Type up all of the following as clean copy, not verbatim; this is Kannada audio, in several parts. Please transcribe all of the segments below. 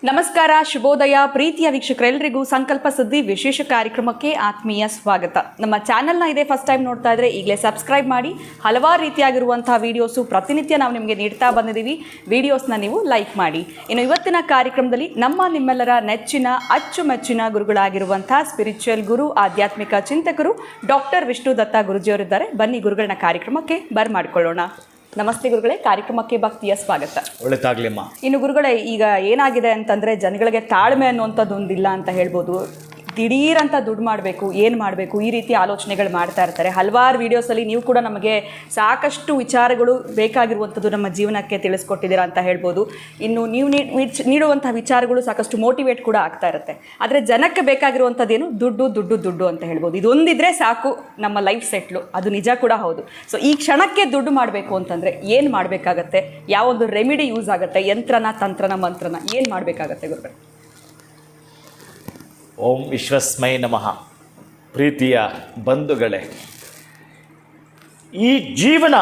ನಮಸ್ಕಾರ, ಶುಭೋದಯ ಪ್ರೀತಿಯ ವೀಕ್ಷಕರೆಲ್ಲರಿಗೂ ಸಂಕಲ್ಪ ಸುದ್ದಿ ವಿಶೇಷ ಕಾರ್ಯಕ್ರಮಕ್ಕೆ ಆತ್ಮೀಯ ಸ್ವಾಗತ. ನಮ್ಮ ಚಾನೆಲ್ನ ಇದೇ ಫಸ್ಟ್ ಟೈಮ್ ನೋಡ್ತಾ ಇದ್ರೆ ಈಗಲೇ ಸಬ್ಸ್ಕ್ರೈಬ್ ಮಾಡಿ. ಹಲವಾರು ರೀತಿಯಾಗಿರುವಂತಹ ವಿಡಿಯೋಸು ಪ್ರತಿನಿತ್ಯ ನಾವು ನಿಮಗೆ ನೀಡ್ತಾ ಬಂದಿದ್ದೀವಿ. ವಿಡಿಯೋಸ್ನ ನೀವು ಲೈಕ್ ಮಾಡಿ. ಇನ್ನು ಇವತ್ತಿನ ಕಾರ್ಯಕ್ರಮದಲ್ಲಿ ನಿಮ್ಮೆಲ್ಲರ ನೆಚ್ಚಿನ ಅಚ್ಚುಮೆಚ್ಚಿನ ಗುರುಗಳಾಗಿರುವಂತಹ ಸ್ಪಿರಿಚುವಲ್ ಗುರು, ಆಧ್ಯಾತ್ಮಿಕ ಚಿಂತಕರು ಡಾಕ್ಟರ್ ವಿಷ್ಣು ದತ್ತ ಗುರುಜಿಯವರಿದ್ದಾರೆ. ಬನ್ನಿ ಗುರುಗಳನ್ನ ಕಾರ್ಯಕ್ರಮಕ್ಕೆ ಬರ್ಮಾಡ್ಕೊಳ್ಳೋಣ. ನಮಸ್ತೆ ಗುರುಗಳೇ, ಕಾರ್ಯಕ್ರಮಕ್ಕೆ ಭಕ್ತಿಯ ಸ್ವಾಗತ. ಒಳ್ಳೆದಾಗ್ಲಿಮ್ಮ. ಇನ್ನು ಗುರುಗಳೇ, ಈಗ ಏನಾಗಿದೆ ಅಂತಂದರೆ ಜನಗಳಿಗೆ ತಾಳ್ಮೆ ಅನ್ನುವಂಥದ್ದು ಒಂದಿಲ್ಲ ಅಂತ ಹೇಳ್ಬೋದು. ದಿಢೀರಂತ ದುಡ್ಡು ಮಾಡಬೇಕು, ಏನು ಮಾಡಬೇಕು, ಈ ರೀತಿ ಆಲೋಚನೆಗಳು ಮಾಡ್ತಾ ಇರ್ತಾರೆ. ಹಲವಾರು ವೀಡಿಯೋಸಲ್ಲಿ ನೀವು ಕೂಡ ನಮಗೆ ಸಾಕಷ್ಟು ವಿಚಾರಗಳು ಬೇಕಾಗಿರುವಂಥದ್ದು ನಮ್ಮ ಜೀವನಕ್ಕೆ ತಿಳಿಸ್ಕೊಟ್ಟಿದ್ದೀರಾ ಅಂತ ಹೇಳ್ಬೋದು. ಇನ್ನು ನೀವು ನೀಡುವಂಥ ವಿಚಾರಗಳು ಸಾಕಷ್ಟು ಮೋಟಿವೇಟ್ ಕೂಡ ಆಗ್ತಾ ಇರುತ್ತೆ. ಆದರೆ ಜನಕ್ಕೆ ಬೇಕಾಗಿರುವಂಥದ್ದೇನು? ದುಡ್ಡು ದುಡ್ಡು ದುಡ್ಡು ಅಂತ ಹೇಳ್ಬೋದು. ಇದೊಂದಿದ್ರೆ ಸಾಕು, ನಮ್ಮ ಲೈಫ್ ಸೆಟ್ಲು. ಅದು ನಿಜ ಕೂಡ ಹೌದು. ಸೊ ಈ ಕ್ಷಣಕ್ಕೆ ದುಡ್ಡು ಮಾಡಬೇಕು ಅಂತಂದರೆ ಏನು ಮಾಡಬೇಕಾಗತ್ತೆ? ಯಾವೊಂದು ರೆಮಿಡಿ ಯೂಸ್ ಆಗುತ್ತೆ? ಯಂತ್ರನ, ತಂತ್ರನ, ಮಂತ್ರನ ಏನು ಮಾಡಬೇಕಾಗತ್ತೆ ಗುರುಗಳು? ಓಂ ವಿಶ್ವಸ್ಮೈ ನಮಃ. ಪ್ರೀತಿಯ ಬಂಧುಗಳೇ, ಈ ಜೀವನ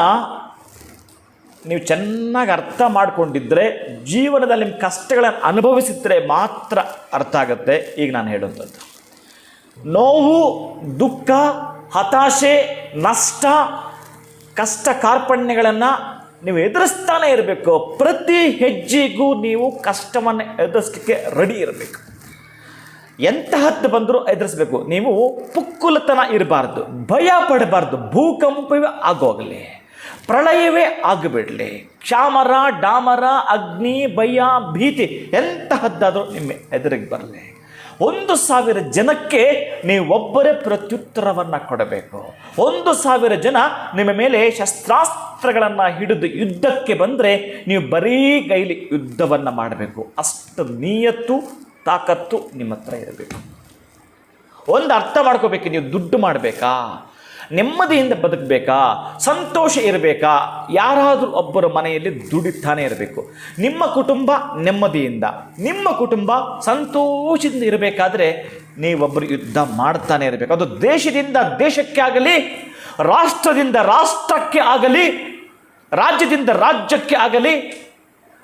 ನೀವು ಚೆನ್ನಾಗಿ ಅರ್ಥ ಮಾಡಿಕೊಂಡಿದ್ದರೆ, ಜೀವನದಲ್ಲಿ ನಿಮ್ಮ ಕಷ್ಟಗಳನ್ನು ಅನುಭವಿಸಿದ್ರೆ ಮಾತ್ರ ಅರ್ಥ ಆಗುತ್ತೆ. ಈಗ ನಾನು ಹೇಳುವಂಥದ್ದು ನೋವು, ದುಃಖ, ಹತಾಶೆ, ನಷ್ಟ, ಕಷ್ಟ ಕಾರ್ಪಣ್ಯಗಳನ್ನು ನೀವು ಎದುರಿಸ್ತಾನೆ ಇರಬೇಕು. ಪ್ರತಿ ಹೆಜ್ಜೆಗೂ ನೀವು ಕಷ್ಟವನ್ನು ಎದುರಿಸಲಿಕ್ಕೆ ರೆಡಿ ಇರಬೇಕು. ಎಂತಹದ್ದು ಬಂದರೂ ಎದುರಿಸಬೇಕು. ನೀವು ಪುಕ್ಕುಲತನ ಇರಬಾರ್ದು, ಭಯ ಪಡಬಾರ್ದು. ಭೂಕಂಪವೇ ಆಗೋಗಲಿ, ಪ್ರಳಯವೇ ಆಗಿಬಿಡಲಿ, ಕ್ಷಾಮರ, ಡಾಮರ, ಅಗ್ನಿ, ಭಯ, ಭೀತಿ ಎಂತಹದ್ದಾದರೂ ನಿಮ್ಮ ಎದುರಿಗೆ ಬರಲಿ. 1,000 ಜನಕ್ಕೆ ನೀವು ಒಬ್ಬರೇ ಪ್ರತ್ಯುತ್ತರವನ್ನು ಕೊಡಬೇಕು. 1,000 ಜನ ನಿಮ್ಮ ಮೇಲೆ ಶಸ್ತ್ರಾಸ್ತ್ರಗಳನ್ನು ಹಿಡಿದು ಯುದ್ಧಕ್ಕೆ ಬಂದರೆ ನೀವು ಬರೀ ಕೈಲಿ ಯುದ್ಧವನ್ನು ಮಾಡಬೇಕು. ಅಷ್ಟು ನಿಯತ್ತು, ತಾಕತ್ತು ನಿಮ್ಮ ಹತ್ರ ಇರಬೇಕು. ಒಂದು ಅರ್ಥ ಮಾಡ್ಕೋಬೇಕು, ನೀವು ದುಡ್ಡು ಮಾಡಬೇಕಾ, ನೆಮ್ಮದಿಯಿಂದ ಬದುಕಬೇಕಾ, ಸಂತೋಷ ಇರಬೇಕಾ, ಯಾರಾದರೂ ಒಬ್ಬರ ಮನೆಯಲ್ಲಿ ದುಡಿತಾನೆ ಇರಬೇಕು. ನಿಮ್ಮ ಕುಟುಂಬ ನೆಮ್ಮದಿಯಿಂದ, ನಿಮ್ಮ ಕುಟುಂಬ ಸಂತೋಷದಿಂದ ಇರಬೇಕಾದ್ರೆ ನೀವೊಬ್ಬರು ಯುದ್ಧ ಮಾಡ್ತಾನೆ ಇರಬೇಕು. ಅದು ದೇಶದಿಂದ ದೇಶಕ್ಕೆ ಆಗಲಿ, ರಾಷ್ಟ್ರದಿಂದ ರಾಷ್ಟ್ರಕ್ಕೆ ಆಗಲಿ, ರಾಜ್ಯದಿಂದ ರಾಜ್ಯಕ್ಕೆ ಆಗಲಿ,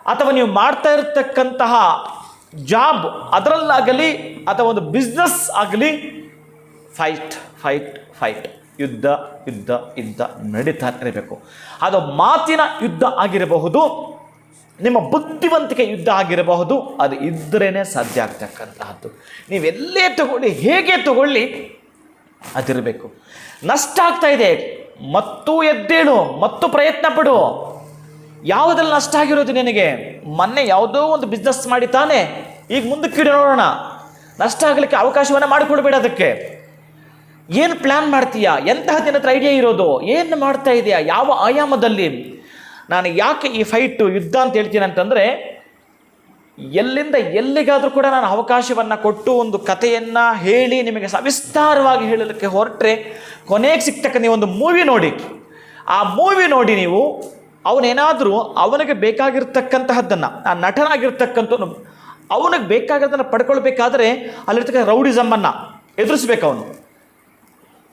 ಅಥವಾ ನೀವು ಮಾಡ್ತಾ ಇರತಕ್ಕಂತಹ ಜಾಬ್ ಅದರಲ್ಲಾಗಲಿ, ಅಥವಾ ಒಂದು ಬಿಸ್ನೆಸ್ ಆಗಲಿ, ಫೈಟ್ ಫೈಟ್ ಫೈಟ್, ಯುದ್ಧ ಯುದ್ಧ ಯುದ್ಧ ನಡೀತಾ ಇರಬೇಕು. ಅದು ಮಾತಿನ ಯುದ್ಧ ಆಗಿರಬಹುದು, ನಿಮ್ಮ ಬುದ್ಧಿವಂತಿಕೆ ಯುದ್ಧ ಆಗಿರಬಹುದು. ಅದು ಇದ್ದರೇ ಸಾಧ್ಯ ಆಗ್ತಕ್ಕಂತಹದ್ದು. ನೀವೆಲ್ಲೇ ತಗೊಳ್ಳಿ, ಹೇಗೆ ತಗೊಳ್ಳಿ, ಅದಿರಬೇಕು. ನಷ್ಟ ಆಗ್ತಾ ಇದೆ, ಮತ್ತು ಎದ್ದೇಳು, ಮತ್ತು ಪ್ರಯತ್ನ ಪಡು. ಯಾವುದೆಲ್ಲ ನಷ್ಟ ಆಗಿರೋದು ನಿನಗೆ? ಮೊನ್ನೆ ಯಾವುದೋ ಒಂದು ಬಿಸ್ನೆಸ್ ಮಾಡಿ ತಾನೆ, ಈಗ ಮುಂದಕ್ಕೆ ನೋಡೋಣ. ನಷ್ಟ ಆಗಲಿಕ್ಕೆ ಅವಕಾಶವನ್ನು ಮಾಡಿಕೊಡ್ಬೇಡ. ಅದಕ್ಕೆ ಏನು ಪ್ಲ್ಯಾನ್ ಮಾಡ್ತೀಯಾ? ಎಂತಹ ದಿನ ಹತ್ರ ಐಡಿಯಾ ಇರೋದು? ಏನು ಮಾಡ್ತಾ ಇದೆಯಾ? ಯಾವ ಆಯಾಮದಲ್ಲಿ? ನಾನು ಯಾಕೆ ಈ ಫೈಟು, ಯುದ್ಧ ಅಂತ ಹೇಳ್ತೀನಿ ಅಂತಂದರೆ, ಎಲ್ಲಿಂದ ಎಲ್ಲಿಗಾದರೂ ಕೂಡ ನಾನು ಅವಕಾಶವನ್ನು ಕೊಟ್ಟು ಒಂದು ಕಥೆಯನ್ನು ಹೇಳಿ ನಿಮಗೆ ಸವಿಸ್ತಾರವಾಗಿ ಹೇಳಲಿಕ್ಕೆ ಹೊರಟ್ರೆ, ಕೊನೆಗೆ ಸಿಗ್ತಕ್ಕ ನೀವು ಒಂದು ಮೂವಿ ನೋಡಿ. ಆ ಮೂವಿ ನೋಡಿ ನೀವು ಅವನೇನಾದರೂ ಅವನಿಗೆ ಬೇಕಾಗಿರ್ತಕ್ಕಂತಹದ್ದನ್ನು, ಆ ನಟನಾಗಿರ್ತಕ್ಕಂಥವನು ಅವನಿಗೆ ಬೇಕಾಗಿರೋದನ್ನು ಪಡ್ಕೊಳ್ಬೇಕಾದ್ರೆ ಅಲ್ಲಿರ್ತಕ್ಕ ರೌಡಿಸಮ್ಮನ್ನು ಎದುರಿಸ್ಬೇಕು. ಅವನು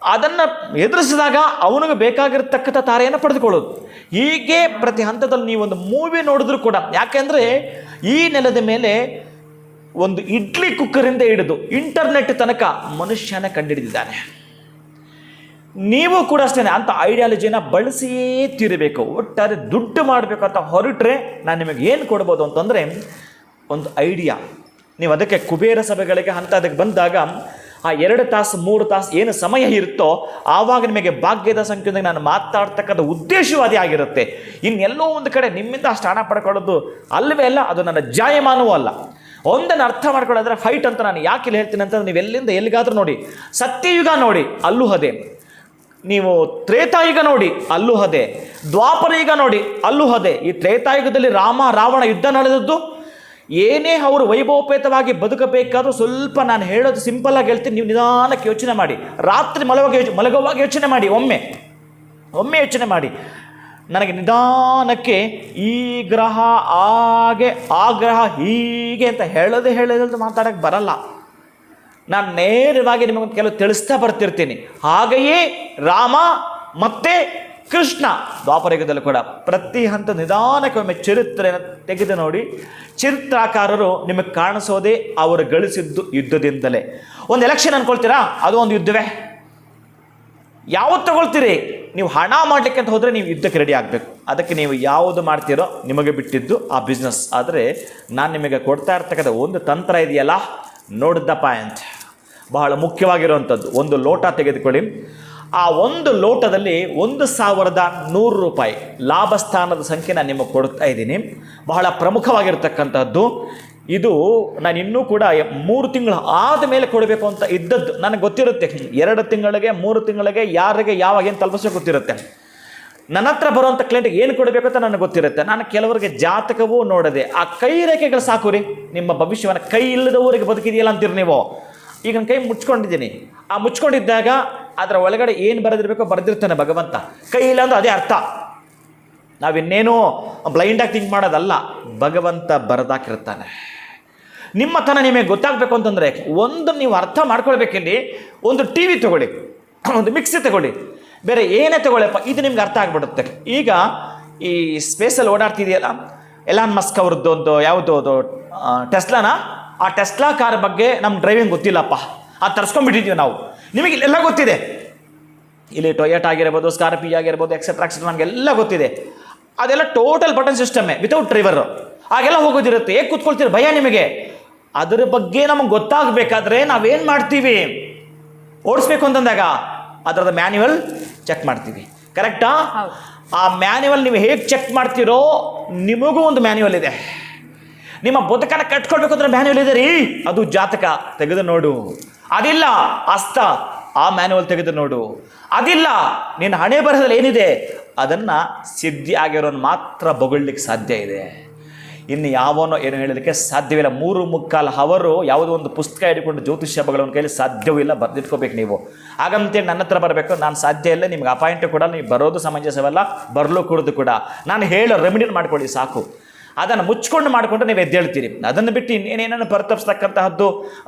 ಅದನ್ನು ಎದುರಿಸಿದಾಗ ಅವನಿಗೆ ಬೇಕಾಗಿರ್ತಕ್ಕಂಥ ತಾರೆಯನ್ನು ಪಡೆದುಕೊಳ್ಳೋದು. ಹೀಗೆ ಪ್ರತಿ ಹಂತದಲ್ಲಿ ನೀವೊಂದು ಮೂವಿ ನೋಡಿದ್ರೂ ಕೂಡ, ಯಾಕೆಂದರೆ ಈ ನೆಲದ ಮೇಲೆ ಒಂದು ಇಡ್ಲಿ ಕುಕ್ಕರಿಂದ ಹಿಡಿದು ಇಂಟರ್ನೆಟ್ ತನಕ ಮನುಷ್ಯನ ಕಂಡುಹಿಡಿದಿದ್ದಾನೆ. ನೀವು ಕೂಡ ಅಷ್ಟೇ ಅಂಥ ಐಡಿಯಾಲಜಿನ ಬಳಸಿಯೇ ತೀರಬೇಕು. ಒಟ್ಟಾರೆ ದುಡ್ಡು ಮಾಡಬೇಕು ಅಂತ ಹೊರಟ್ರೆ ನಾನು ನಿಮಗೆ ಏನು ಕೊಡ್ಬೋದು ಅಂತಂದರೆ, ಒಂದು ಐಡಿಯಾ. ನೀವು ಅದಕ್ಕೆ ಕುಬೇರ ಸಭೆಗಳಿಗೆ ಅದಕ್ಕೆ ಬಂದಾಗ ಆ 2 ತಾಸು 3 ತಾಸು ಏನು ಸಮಯ ಇರುತ್ತೋ ಆವಾಗ ನಿಮಗೆ ಭಾಗ್ಯದ ಸಂಖ್ಯೆಯೊಂದಿಗೆ ನಾನು ಮಾತಾಡ್ತಕ್ಕಂಥ ಉದ್ದೇಶವೂ ಅದೇ ಆಗಿರುತ್ತೆ. ಇನ್ನೆಲ್ಲೋ ಒಂದು ಕಡೆ ನಿಮ್ಮಿಂದ ಅಷ್ಟು ಹಣ ಪಡ್ಕೊಳ್ಳೋದು ಅಲ್ಲವೇ ಅಲ್ಲ, ಅದು ನನ್ನ ಜಾಯಮಾನವೂ ಅಲ್ಲ. ಒಂದನ್ನು ಅರ್ಥ ಮಾಡ್ಕೊಳ್ಳೋದ್ರೆ ಫೈಟ್ ಅಂತ ನಾನು ಯಾಕೆ ಹೇಳ್ತೀನಿ ಅಂತಂದ್ರೆ, ನೀವು ಎಲ್ಲಿಂದ ಎಲ್ಲಿಗಾದರೂ ನೋಡಿ, ಸತ್ಯಯುಗ ನೋಡಿ, ಅಲ್ಲೂ ಅದೇ. ನೀವು ತ್ರೇತಾಯುಗ ನೋಡಿ, ಅಲ್ಲೂ ಅದೇ. ದ್ವಾಪರ ಯುಗ ನೋಡಿ, ಅಲ್ಲೂ ಅದೇ. ಈ ತ್ರೇತಾಯುಗದಲ್ಲಿ ರಾಮ ರಾವಣ ಯುದ್ಧ ನಡೆದದ್ದು. ಏನೇ ಅವರು ವೈಭವೋಪೇತವಾಗಿ ಬದುಕಬೇಕಾದ್ರೂ ಸ್ವಲ್ಪ ನಾನು ಹೇಳೋದು ಸಿಂಪಲ್ಲಾಗಿ ಹೇಳ್ತೀನಿ, ನೀವು ನಿಧಾನಕ್ಕೆ ಯೋಚನೆ ಮಾಡಿ. ರಾತ್ರಿ ಮಲಗುವಾಗ ಯೋಚನೆ ಮಾಡಿ, ಒಮ್ಮೆ ಯೋಚನೆ ಮಾಡಿ. ನನಗೆ ನಿಧಾನಕ್ಕೆ ಈ ಗ್ರಹ ಹಾಗೆ, ಆ ಗ್ರಹ ಹೀಗೆ ಅಂತ ಹೇಳೋದು ಮಾತಾಡೋಕ್ಕೆ ಬರಲ್ಲ. ನಾನು ನೇರವಾಗಿ ನಿಮಗೆ ಕೆಲವು ತಿಳಿಸ್ತಾ ಬರ್ತಿರ್ತೀನಿ. ಹಾಗೆಯೇ ರಾಮ ಮತ್ತೆ ಕೃಷ್ಣ ದ್ವಾಪರಯುಗದಲ್ಲೂ ಕೂಡ ಪ್ರತಿ ಹಂತ ನಿಧಾನಕ್ಕೊಮ್ಮೆ ಚರಿತ್ರೆಯನ್ನು ತೆಗೆದು ನೋಡಿ. ಚರಿತ್ರಾಕಾರರು ನಿಮಗೆ ಕಾಣಿಸೋದೇ ಅವರು ಗಳಿಸಿದ್ದು ಯುದ್ಧದಿಂದಲೇ. ಒಂದು ಎಲೆಕ್ಷನ್ ಅನ್ಕೊಳ್ತೀರಾ, ಅದು ಒಂದು ಯುದ್ಧವೇ. ಯಾವತ್ತು ತಗೊಳ್ತೀರಿ? ನೀವು ಹಣ ಮಾಡಲಿಕ್ಕೆ ಅಂತ ಹೋದರೆ ನೀವು ಯುದ್ಧಕ್ಕೆ ರೆಡಿ ಆಗಬೇಕು. ಅದಕ್ಕೆ ನೀವು ಯಾವುದು ಮಾಡ್ತೀರೋ ನಿಮಗೆ ಬಿಟ್ಟಿದ್ದು ಆ ಬಿಸ್ನೆಸ್. ಆದರೆ ನಾನು ನಿಮಗೆ ಕೊಡ್ತಾ ಇರ್ತಕ್ಕಂಥ ಒಂದು ತಂತ್ರ ಇದೆಯಲ್ಲ, ನೋಡಿದ್ದ ಪಾಯಿಂಟ್ ಬಹಳ ಮುಖ್ಯವಾಗಿರುವಂಥದ್ದು. ಒಂದು ಲೋಟ ತೆಗೆದುಕೊಳ್ಳಿ. ಆ ಒಂದು ಲೋಟದಲ್ಲಿ 1,100 ರೂಪಾಯಿ ಲಾಭ ಸ್ಥಾನದ ಸಂಖ್ಯೆ ನಾನು ನಿಮಗೆ ಕೊಡ್ತಾ ಇದ್ದೀನಿ. ಬಹಳ ಪ್ರಮುಖವಾಗಿರ್ತಕ್ಕಂಥದ್ದು ಇದು. ನಾನು ಇನ್ನೂ ಕೂಡ 3 ತಿಂಗಳು ಆದ ಮೇಲೆ ಕೊಡಬೇಕು ಅಂತ ಇದ್ದದ್ದು. ನನಗೆ ಗೊತ್ತಿರುತ್ತೆ 2 ತಿಂಗಳಿಗೆ 3 ತಿಂಗಳಿಗೆ ಯಾರಿಗೆ ಯಾವಾಗ ಏನು ತಲುಪಿಸೋ ಗೊತ್ತಿರುತ್ತೆ. ನನ್ನ ಹತ್ರ ಬರುವಂಥ ಕ್ಲೈಂಟ್ಗೆ ಏನು ಕೊಡಬೇಕು ಅಂತ ನನಗೆ ಗೊತ್ತಿರುತ್ತೆ. ನಾನು ಕೆಲವರಿಗೆ ಜಾತಕವೂ ನೋಡದೆ ಆ ಕೈ ರೇಖೆಗಳು ಸಾಕು ರೀ ನಿಮ್ಮ ಭವಿಷ್ಯವನ್ನು. ಕೈ ಇಲ್ಲದವರಿಗೆ ಬದುಕಿದೆಯಲ್ಲ ಅಂತೀರಿ ನೀವು. ಈಗ ನನ್ನ ಕೈ ಮುಚ್ಕೊಂಡಿದ್ದೀನಿ. ಆ ಮುಚ್ಕೊಂಡಿದ್ದಾಗ ಅದರ ಒಳಗಡೆ ಏನು ಬರೆದಿರಬೇಕೋ ಬರೆದಿರ್ತಾನೆ ಭಗವಂತ. ಕೈ ಇಲ್ಲ ಅಂದ್ರೆ ಅದೇ ಅರ್ಥ. ನಾವಿನ್ನೇನೋ ಬ್ಲೈಂಡಾಗಿ ಥಿಂಕ್ ಮಾಡೋದಲ್ಲ, ಭಗವಂತ ಬರೆದಾಕಿರ್ತಾನೆ. ನಿಮ್ಮ ತನ ನಿಮಗೆ ಗೊತ್ತಾಗಬೇಕು ಅಂತಂದರೆ ಒಂದು ನೀವು ಅರ್ಥ ಮಾಡ್ಕೊಳ್ಬೇಕಿಲ್ಲಿ. ಒಂದು ಟಿ ವಿ ತೊಗೊಳ್ಳಿ, ಒಂದು ಮಿಕ್ಸಿ ತಗೊಳ್ಳಿ, ಬೇರೆ ಏನೇ ತಗೊಳ್ಳಪ್ಪ, ಇದು ನಿಮ್ಗೆ ಅರ್ಥ ಆಗಿಬಿಡುತ್ತೆ. ಈಗ ಈ ಸ್ಪೇಸಲ್ಲಿ ಓಡಾಡ್ತಿದೆಯಲ್ಲ, ಎಲಾನ್ ಮಸ್ಕ್ ಅವ್ರದ್ದು ಒಂದು ಯಾವುದೋ ಅದು ಟೆಸ್ಲಾನ, ಆ ಟೆಸ್ಲಾ ಕಾರ್ ಬಗ್ಗೆ ನಮ್ಗೆ ಡ್ರೈವಿಂಗ್ ಗೊತ್ತಿಲ್ಲಪ್ಪ, ಅದು ತರಿಸ್ಕೊಂಡ್ಬಿಟ್ಟಿದ್ದೀವಿ ನಾವು. ನಿಮಗೆ ಇಲ್ಲೆಲ್ಲ ಗೊತ್ತಿದೆ. ಇಲ್ಲಿ ಟೊಯೋಟಾ ಆಗಿರ್ಬೋದು, ಸ್ಕಾರ್ಪಿಯೋ ಆಗಿರ್ಬೋದು, ಎಕ್ಸೆಟ್ರಾ ನಮಗೆಲ್ಲ ಗೊತ್ತಿದೆ. ಅದೆಲ್ಲ ಟೋಟಲ್ ಬಟನ್ ಸಿಸ್ಟಮ್ಮೇ, ವಿತೌಟ್ ಡ್ರೈವರು. ಹಾಗೆಲ್ಲ ಹೋಗೋದಿರುತ್ತೆ. ಹೇಗೆ ಕೂತ್ಕೊಳ್ತೀರಿ ಭಯ ನಿಮಗೆ. ಅದರ ಬಗ್ಗೆ ನಮಗೆ ಗೊತ್ತಾಗಬೇಕಾದ್ರೆ ನಾವೇನು ಮಾಡ್ತೀವಿ? ಓಡಿಸ್ಬೇಕು ಅಂತಂದಾಗ ಅದರದ ಮ್ಯಾನ್ಯುವಲ್ ಚೆಕ್ ಮಾಡ್ತೀವಿ. ಕರೆಕ್ಟಾ? ಆ ಮ್ಯಾನ್ಯುವಲ್ ನೀವು ಹೇಗೆ ಚೆಕ್ ಮಾಡ್ತೀರೋ ನಿಮಗೂ ಒಂದು ಮ್ಯಾನ್ಯುವಲ್ ಇದೆ. ನಿಮ್ಮ ಬದುಕನ್ನು ಕಟ್ಕೊಳ್ಬೇಕು ಅಂದ್ರೆ ಮ್ಯಾನ್ಯುವಲ್ ಇದೆ ರೀ. ಅದು ಜಾತಕ ತೆಗೆದು ನೋಡು. ಅದಿಲ್ಲ ಹಸ್ತ, ಆ ಮ್ಯಾನ್ಯುವಲ್ ತೆಗೆದು ನೋಡು. ಅದಿಲ್ಲ ನಿನ್ನ ಹಣೆ ಬರಹದಲ್ಲಿ ಏನಿದೆ ಅದನ್ನು ಸಿದ್ಧಿ ಆಗಿರೋನು ಮಾತ್ರ ಬೊಗಳ್ಲಿಕ್ಕೆ ಸಾಧ್ಯ ಇದೆ. ಇನ್ನು ಯಾವನೋ ಏನು ಹೇಳಲಿಕ್ಕೆ ಸಾಧ್ಯವಿಲ್ಲ. 3.25 ಅವರು ಯಾವುದೋ ಒಂದು ಪುಸ್ತಕ ಹಿಡ್ಕೊಂಡು ಜ್ಯೋತಿಷ್ಯ ಬಗಳವನ ಕೈಲಿ ಸಾಧ್ಯವೂ ಇಲ್ಲ. ಬರೆದಿಟ್ಕೋಬೇಕು ನೀವು. ಹಾಗಂತೇಳಿ ನನ್ನ ಹತ್ರ ಬರಬೇಕು, ನಾನು ಸಾಧ್ಯ ಇಲ್ಲ, ನಿಮ್ಗೆ ಅಪಾಯಿಂಟ್ ಕೂಡ ನೀವು ಬರೋದು ಸಮಂಜಸವಲ್ಲ, ಬರಲು ಕೂಡದು ಕೂಡ. ನಾನು ಹೇಳೋ ರೆಮಿಡಿನ ಮಾಡ್ಕೊಳ್ಳಿ ಸಾಕು. ಅದನ್ನು ಮುಚ್ಕೊಂಡು ಮಾಡಿಕೊಂಡು ನೀವು ಎದ್ದೇಳ್ತೀರಿ. ಅದನ್ನು ಬಿಟ್ಟು ಇನ್ನೇನೇನೋ ಪರಿತಪಿಸ್ತಕ್ಕಂತಹದ್ದು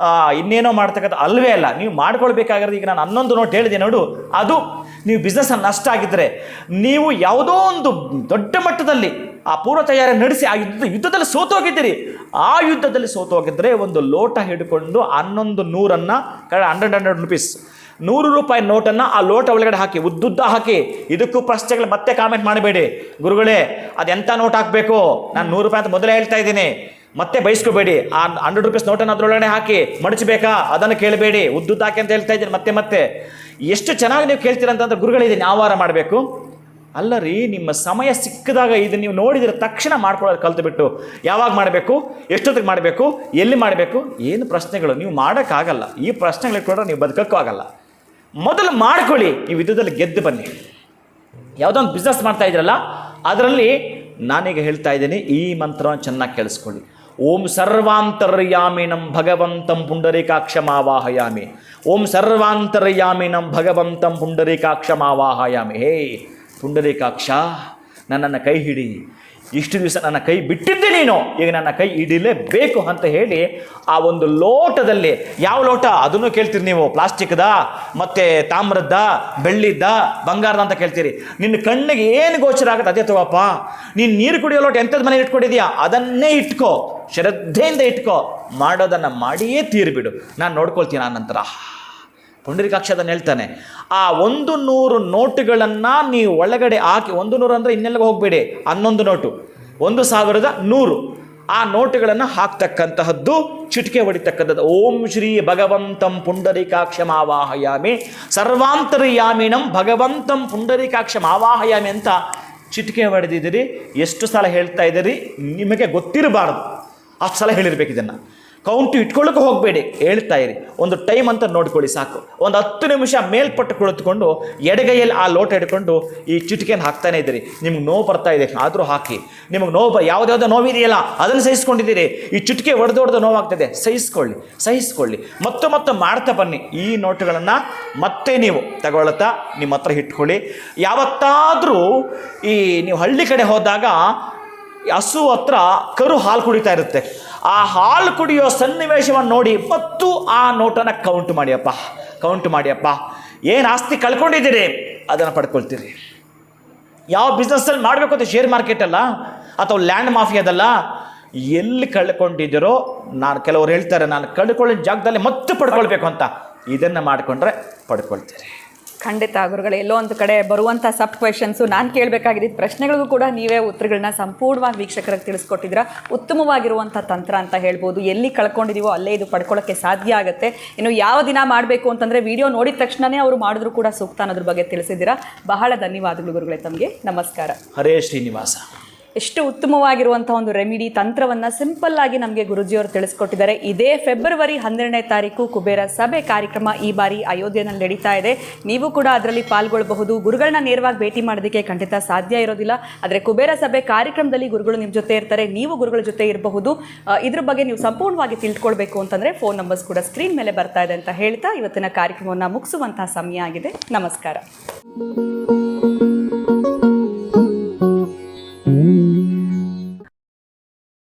ಇನ್ನೇನೋ ಮಾಡ್ತಕ್ಕಂಥ ಅಲ್ವೇ ಅಲ್ಲ. ನೀವು ಮಾಡ್ಕೊಳ್ಬೇಕಾಗಿರೋದು, ಈಗ ನಾನು 11 ನೋಟ್ ಹೇಳಿದೆ ನೋಡು, ಅದು ನೀವು ಬಿಸ್ನೆಸ್ಸಲ್ಲಿ ನಷ್ಟ ಆಗಿದ್ದರೆ, ನೀವು ಯಾವುದೋ ಒಂದು ದೊಡ್ಡ ಮಟ್ಟದಲ್ಲಿ ಆ ಪೂರ್ವ ತಯಾರಿ ನಡೆಸಿ ಆ ಯುದ್ಧದಲ್ಲಿ ಸೋತೋಗಿದ್ದೀರಿ. ಆ ಯುದ್ಧದಲ್ಲಿ ಸೋತೋಗಿದ್ದರೆ ಒಂದು ಲೋಟ ಹಿಡ್ಕೊಂಡು 1100 100 ರೂಪೀಸ್ 100 ರೂಪಾಯಿ ನೋಟನ್ನು ಆ ಲೋಟ ಒಳಗಡೆ ಹಾಕಿ ಉದ್ದುದ್ದ ಹಾಕಿ. ಇದಕ್ಕೂ ಪ್ರಶ್ನೆಗಳು ಮತ್ತೆ ಕಾಮೆಂಟ್ ಮಾಡಬೇಡಿ, ಗುರುಗಳೇ ಅದೆಂಥ ನೋಟ್ ಹಾಕಬೇಕು, ನಾನು 100 ರೂಪಾಯಿ ಅಂತ ಮೊದಲೇ ಹೇಳ್ತಾ ಇದ್ದೀನಿ, ಮತ್ತೆ ಬಯಸ್ಕೋಬೇಡಿ. ಆ 100 ರೂಪೀಸ್ ನೋಟನ್ನು ಅದರೊಳಗಡೆ ಹಾಕಿ ಮಡಚಬೇಕಾ ಅದನ್ನು ಕೇಳಬೇಡಿ, ಉದ್ದುದ್ದ ಹಾಕಿ ಅಂತ ಹೇಳ್ತಾ ಇದ್ದೀನಿ ಮತ್ತೆ. ಎಷ್ಟು ಚೆನ್ನಾಗಿ ನೀವು ಕೇಳ್ತೀರಂತಂದ್ರೆ ಗುರುಗಳಿದ್ದೀನಿ ಯಾವ ವಾರ ಮಾಡಬೇಕು ಅಲ್ಲ ರೀ. ನಿಮ್ಮ ಸಮಯ ಸಿಕ್ಕಿದಾಗ ಇದು ನೀವು ನೋಡಿದರೆ ತಕ್ಷಣ ಮಾಡ್ಕೊಳ್ಳೋದು ಕಲ್ತು ಯಾವಾಗ ಮಾಡಬೇಕು, ಎಷ್ಟೊತ್ತಿಗೆ ಮಾಡಬೇಕು, ಎಲ್ಲಿ ಮಾಡಬೇಕು, ಏನು ಪ್ರಶ್ನೆಗಳು ನೀವು ಮಾಡೋಕ್ಕಾಗಲ್ಲ. ಈ ಪ್ರಶ್ನೆಗಳಿಗೆ ಕೂಡ ನೀವು ಬದುಕೋಕ್ಕೂ ಆಗಲ್ಲ. ಮೊದಲು ಮಾಡ್ಕೊಳ್ಳಿ. ನೀವು ಯುದ್ಧದಲ್ಲಿ ಗೆದ್ದು ಬನ್ನಿ. ಯಾವುದೋ ಒಂದು ಬಿಸ್ನೆಸ್ ಮಾಡ್ತಾ ಇದ್ರಲ್ಲ, ಅದರಲ್ಲಿ ನಾನೀಗ ಹೇಳ್ತಾ ಇದ್ದೀನಿ, ಈ ಮಂತ್ರವನ್ನು ಚೆನ್ನಾಗಿ ಕೇಳಿಸ್ಕೊಳ್ಳಿ. ಓಂ ಸರ್ವಾಂತರ್ಯಾಮಿನಂ ಭಗವಂತಂ ಪುಂಡರೀಕಾಕ್ಷಮಾವಾಹಯಾಮಿ. ಓಂ ಸರ್ವಾಂತರ್ಯಾಮಿನಂ ಭಗವಂತಂ ಪುಂಡರೀಕಾಕ್ಷಮಾವಾಹಯಾಮಿ. ಹೇ ಪುಂಡರೀಕಾಕ್ಷ, ನನ್ನನ್ನು ಕೈ ಹಿಡಿ. ಇಷ್ಟು ದಿವಸ ನನ್ನ ಕೈ ಬಿಟ್ಟಿದ್ದೆ ನೀನು, ಈಗ ನನ್ನ ಕೈ ಹಿಡಿಲೇಬೇಕು ಅಂತ ಹೇಳಿ ಆ ಒಂದು ಲೋಟದಲ್ಲಿ, ಯಾವ ಲೋಟ ಅದನ್ನು ಕೇಳ್ತೀರಿ ನೀವು, ಪ್ಲಾಸ್ಟಿಕ್ದ ಮತ್ತು ತಾಮ್ರದ್ದ, ಬೆಳ್ಳಿದ್ದ, ಬಂಗಾರದ ಅಂತ ಕೇಳ್ತೀರಿ. ನಿನ್ನ ಕಣ್ಣಿಗೆ ಏನು ಗೋಚರ ಆಗುತ್ತೆ ಅದೇ ತಗೋಪ್ಪ. ನೀನು ನೀರು ಕುಡಿಯೋ ಲೋಟ ಎಂಥದ್ದು ಮನೇಲಿ ಇಟ್ಕೊಂಡಿದ್ಯಾ ಅದನ್ನೇ ಇಟ್ಕೋ, ಶ್ರದ್ಧೆಯಿಂದ ಇಟ್ಕೋ. ಮಾಡೋದನ್ನು ಮಾಡಿಯೇ ತೀರಿಬಿಡು, ನಾನು ನೋಡ್ಕೊಳ್ತೀನಿ ಆ ನಂತರ. ಪುಂಡರೀಕಾಕ್ಷದನ್ನು ಹೇಳ್ತಾನೆ. ಆ 100 ನೋಟುಗಳನ್ನು ನೀವು ಒಳಗಡೆ ಹಾಕಿ, 100 ಅಂದರೆ ಇನ್ನೆಲ್ಲಿಗೆ ಹೋಗಬೇಡಿ, 11 ನೋಟು 1100 ಆ ನೋಟುಗಳನ್ನು ಹಾಕ್ತಕ್ಕಂತಹದ್ದು, ಚಿಟಿಕೆ ಹೊಡಿತಕ್ಕಂಥದ್ದು. ಓಂ ಶ್ರೀ ಭಗವಂತಂ ಪುಂಡರೀಕಾಕ್ಷಮಾವಾಹಯಾಮಿ ಸರ್ವಾಂತರ್ಯಾಮಿನಂ ಭಗವಂತಂ ಪುಂಡರೀಕಾಕ್ಷಮಾವಾಹಯಾಮಿ ಅಂತ ಚಿಟಿಕೆ ಹೊಡೆದಿದ್ದೀರಿ. ಎಷ್ಟು ಸಲ ಹೇಳ್ತಾ ಇದ್ದೀರಿ ನಿಮಗೆ ಗೊತ್ತಿರಬಾರ್ದು, ಅಷ್ಟು ಸಲ ಹೇಳಿರ್ಬೇಕು. ಇದನ್ನು ಕೌಂಟು ಇಟ್ಕೊಳ್ಳೋಕೆ ಹೋಗಬೇಡಿ, ಹೇಳ್ತಾ ಇರಿ. ಒಂದು ಟೈಮ್ ಅಂತ ನೋಡ್ಕೊಳ್ಳಿ ಸಾಕು. ಒಂದು 10 ನಿಮಿಷ ಮೇಲ್ಪಟ್ಟು ಕುಳಿತುಕೊಂಡು ಎಡಗೈಯಲ್ಲಿ ಆ ಲೋಟ ಹಿಡ್ಕೊಂಡು ಈ ಚಿಟಿಕೆಯನ್ನು ಹಾಕ್ತಾನೆ ಇದ್ದೀರಿ. ನಿಮ್ಗೆ ನೋವು ಬರ್ತಾ ಇದೆ ಆದರೂ ಹಾಕಿ. ನಿಮಗೆ ನೋವು ಯಾವುದ್ಯಾವುದೋ ನೋವಿದೆಯಲ್ಲ ಅದನ್ನು ಸಹಿಸ್ಕೊಂಡಿದ್ದೀರಿ. ಈ ಚಿಟಿಕೆ ಹೊಡೆದು ನೋವಾಗ್ತದೆ, ಸಹಿಸ್ಕೊಳ್ಳಿ. ಮತ್ತೆ ಮಾಡ್ತಾ ಬನ್ನಿ. ಈ ನೋಟುಗಳನ್ನು ಮತ್ತೆ ನೀವು ತಗೊಳ್ತಾ ನಿಮ್ಮ ಹತ್ರ ಇಟ್ಕೊಳ್ಳಿ. ಯಾವತ್ತಾದರೂ ಈ ನೀವು ಹಳ್ಳಿ ಕಡೆ ಹೋದಾಗ ಹಸು ಹತ್ರ ಕರು ಹಾಲು ಕುಡಿತಾ ಇರುತ್ತೆ. ಆ ಹಾಲು ಕುಡಿಯೋ ಸನ್ನಿವೇಶವನ್ನು ನೋಡಿ ಮತ್ತು ಆ ನೋಟನ್ನು ಕೌಂಟ್ ಮಾಡಿಯಪ್ಪ. ಏನು ಆಸ್ತಿ ಕಳ್ಕೊಂಡಿದ್ದೀರಿ ಅದನ್ನು ಪಡ್ಕೊಳ್ತೀರಿ. ಯಾವ ಬಿಸ್ನೆಸ್ಸಲ್ಲಿ ಮಾಡಬೇಕು ಅಂತ ಶೇರ್ ಮಾರ್ಕೆಟಲ್ಲ ಅಥವಾ ಲ್ಯಾಂಡ್ ಮಾಫಿಯಾದಲ್ಲ, ಎಲ್ಲಿ ಕಳ್ಕೊಂಡಿದ್ದೀರೋ, ನಾನು ಕೆಲವರು ಹೇಳ್ತಾರೆ ನಾನು ಕಳ್ಕೊಳ್ಳೋ ಜಾಗದಲ್ಲಿ ಮತ್ತೆ ಪಡ್ಕೊಳ್ಬೇಕು ಅಂತ, ಇದನ್ನು ಮಾಡಿಕೊಂಡ್ರೆ ಪಡ್ಕೊಳ್ತೀರಿ. ಖಂಡಿತ ಗುರುಗಳೇ, ಎಲ್ಲೋ ಒಂದು ಕಡೆ ಬರುವಂಥ ಸಬ್ ಕ್ವೆಶನ್ಸು ನಾನು ಕೇಳಬೇಕಾಗಿದ್ದ ಪ್ರಶ್ನೆಗಳಿಗೂ ಕೂಡ ನೀವೇ ಉತ್ತರಗಳನ್ನ ಸಂಪೂರ್ಣವಾಗಿ ವೀಕ್ಷಕರಿಗೆ ತಿಳಿಸ್ಕೊಟ್ಟಿದ್ದೀರಾ. ಉತ್ತಮವಾಗಿರುವಂಥ ತಂತ್ರ ಅಂತ ಹೇಳ್ಬೋದು. ಎಲ್ಲಿ ಕಳ್ಕೊಂಡಿದ್ದೀವೋ ಅಲ್ಲೇ ಇದು ಪಡ್ಕೊಳ್ಳೋಕ್ಕೆ ಸಾಧ್ಯ ಆಗುತ್ತೆ. ಇನ್ನು ಯಾವ ದಿನ ಮಾಡಬೇಕು ಅಂತಂದರೆ ವಿಡಿಯೋ ನೋಡಿದ ತಕ್ಷಣವೇ ಅವರು ಮಾಡಿದ್ರು ಕೂಡ ಸೂಕ್ತ ಅನ್ನೋದ್ರ ಬಗ್ಗೆ ತಿಳಿಸಿದ್ದೀರಾ. ಬಹಳ ಧನ್ಯವಾದಗಳು ಗುರುಗಳೇ, ತಮಗೆ ನಮಸ್ಕಾರ. ಹರೇ ಶ್ರೀನಿವಾಸ. ಎಷ್ಟು ಉತ್ತಮವಾಗಿರುವಂಥ ಒಂದು ರೆಮಿಡಿ ತಂತ್ರವನ್ನು ಸಿಂಪಲ್ ಆಗಿ ನಮಗೆ ಗುರುಜಿಯವರು ತಿಳಿಸ್ಕೊಟ್ಟಿದ್ದಾರೆ. ಇದೇ ಫೆಬ್ರವರಿ 12ನೇ ತಾರೀಕು ಕುಬೇರ ಸಭೆ ಕಾರ್ಯಕ್ರಮ ಈ ಬಾರಿ ಅಯೋಧ್ಯೆಯಲ್ಲಿ ನಡೀತಾ ಇದೆ. ನೀವು ಕೂಡ ಅದರಲ್ಲಿ ಪಾಲ್ಗೊಳ್ಳಬಹುದು. ಗುರುಗಳನ್ನ ನೇರವಾಗಿ ಭೇಟಿ ಮಾಡೋದಕ್ಕೆ ಖಂಡಿತ ಸಾಧ್ಯ ಇರೋದಿಲ್ಲ, ಆದರೆ ಕುಬೇರ ಸಭೆ ಕಾರ್ಯಕ್ರಮದಲ್ಲಿ ಗುರುಗಳು ನಿಮ್ಮ ಜೊತೆ ಇರ್ತಾರೆ, ನೀವು ಗುರುಗಳ ಜೊತೆ ಇರಬಹುದು. ಇದ್ರ ಬಗ್ಗೆ ನೀವು ಸಂಪೂರ್ಣವಾಗಿ ತಿಳ್ಕೊಳ್ಬೇಕು ಅಂತಂದರೆ ಫೋನ್ ನಂಬರ್ಸ್ ಕೂಡ ಸ್ಕ್ರೀನ್ ಮೇಲೆ ಬರ್ತಾ ಇದೆ ಅಂತ ಹೇಳ್ತಾ ಇವತ್ತಿನ ಕಾರ್ಯಕ್ರಮವನ್ನು ಮುಗಿಸುವಂತಹ ಸಮಯ ಆಗಿದೆ. ನಮಸ್ಕಾರ.